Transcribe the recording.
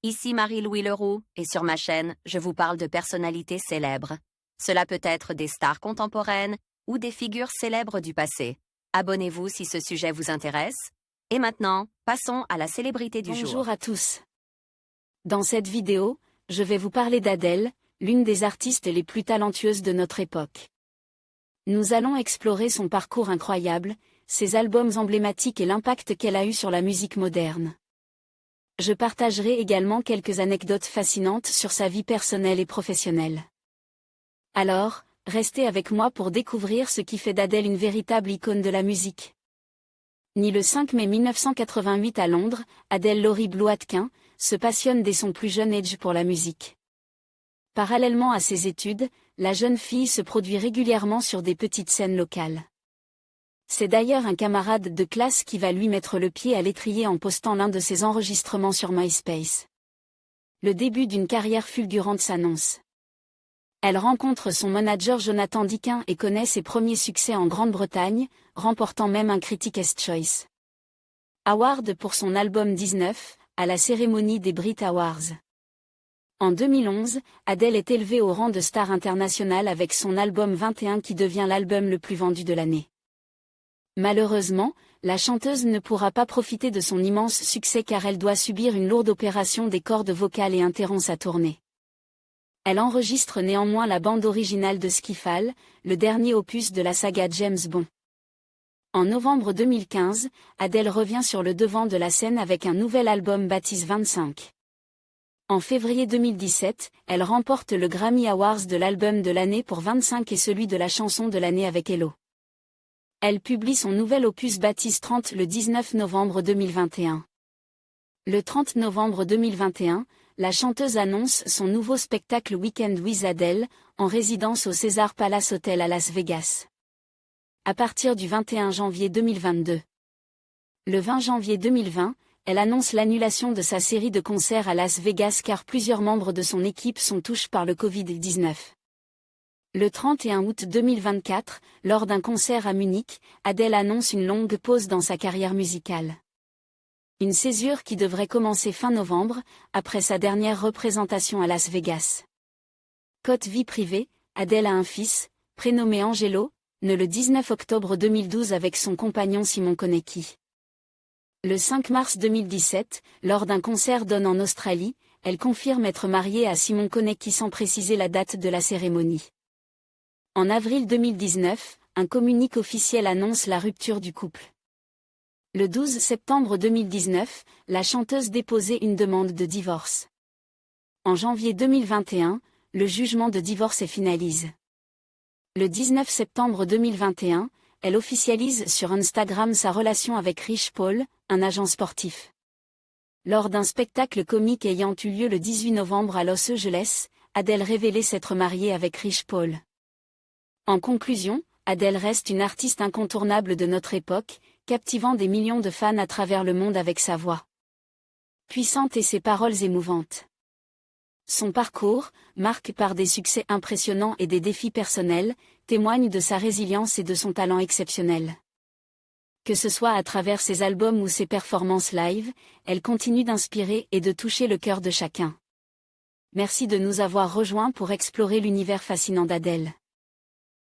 Ici Marie-Louis Leroux, et sur ma chaîne, je vous parle de personnalités célèbres. Cela peut être des stars contemporaines ou des figures célèbres du passé. Abonnez-vous si ce sujet vous intéresse. Et maintenant, passons à la célébrité du jour. Bonjour à tous. Dans cette vidéo, je vais vous parler d'Adèle, l'une des artistes les plus talentueuses de notre époque. Nous allons explorer son parcours incroyable, ses albums emblématiques et l'impact qu'elle a eu sur la musique moderne. Je partagerai également quelques anecdotes fascinantes sur sa vie personnelle et professionnelle. Alors, restez avec moi pour découvrir ce qui fait d'Adèle une véritable icône de la musique. Née le 5 mai 1988 à Londres, Adèle Laurie Blue Atkin se passionne dès son plus jeune âge pour la musique. Parallèlement à ses études, la jeune fille se produit régulièrement sur des petites scènes locales. C'est d'ailleurs un camarade de classe qui va lui mettre le pied à l'étrier en postant l'un de ses enregistrements sur MySpace. Le début d'une carrière fulgurante s'annonce. Elle rencontre son manager Jonathan Dickin et connaît ses premiers succès en Grande-Bretagne, remportant même un Critics' Choice Award pour son album 19, à la cérémonie des Brit Awards. En 2011, Adèle est élevée au rang de star internationale avec son album 21 qui devient l'album le plus vendu de l'année. Malheureusement, la chanteuse ne pourra pas profiter de son immense succès car elle doit subir une lourde opération des cordes vocales et interrompt sa tournée. Elle enregistre néanmoins la bande originale de Skyfall, le dernier opus de la saga James Bond. En novembre 2015, Adèle revient sur le devant de la scène avec un nouvel album baptisé 25. En février 2017, elle remporte le Grammy Awards de l'album de l'année pour 25 et celui de la chanson de l'année avec Hello. Elle publie son nouvel opus baptisé 30 le 19 novembre 2021. Le 30 novembre 2021, la chanteuse annonce son nouveau spectacle Weekend with Adele, en résidence au Caesars Palace Hotel à Las Vegas. À partir du 21 janvier 2022. Le 20 janvier 2020, elle annonce l'annulation de sa série de concerts à Las Vegas car plusieurs membres de son équipe sont touchés par le Covid-19. Le 31 août 2024, lors d'un concert à Munich, Adèle annonce une longue pause dans sa carrière musicale. Une césure qui devrait commencer fin novembre, après sa dernière représentation à Las Vegas. Côté vie privée, Adèle a un fils, prénommé Angelo, né le 19 octobre 2012 avec son compagnon Simon Konecki. Le 5 mars 2017, lors d'un concert donné en Australie, elle confirme être mariée à Simon Konecki sans préciser la date de la cérémonie. En avril 2019, un communiqué officiel annonce la rupture du couple. Le 12 septembre 2019, la chanteuse déposait une demande de divorce. En janvier 2021, le jugement de divorce est finalisé. Le 19 septembre 2021, elle officialise sur Instagram sa relation avec Rich Paul, un agent sportif. Lors d'un spectacle comique ayant eu lieu le 18 novembre à Los Angeles, Adèle révélait s'être mariée avec Rich Paul. En conclusion, Adèle reste une artiste incontournable de notre époque, captivant des millions de fans à travers le monde avec sa voix puissante et ses paroles émouvantes. Son parcours, marqué par des succès impressionnants et des défis personnels, témoigne de sa résilience et de son talent exceptionnel. Que ce soit à travers ses albums ou ses performances live, elle continue d'inspirer et de toucher le cœur de chacun. Merci de nous avoir rejoints pour explorer l'univers fascinant d'Adèle.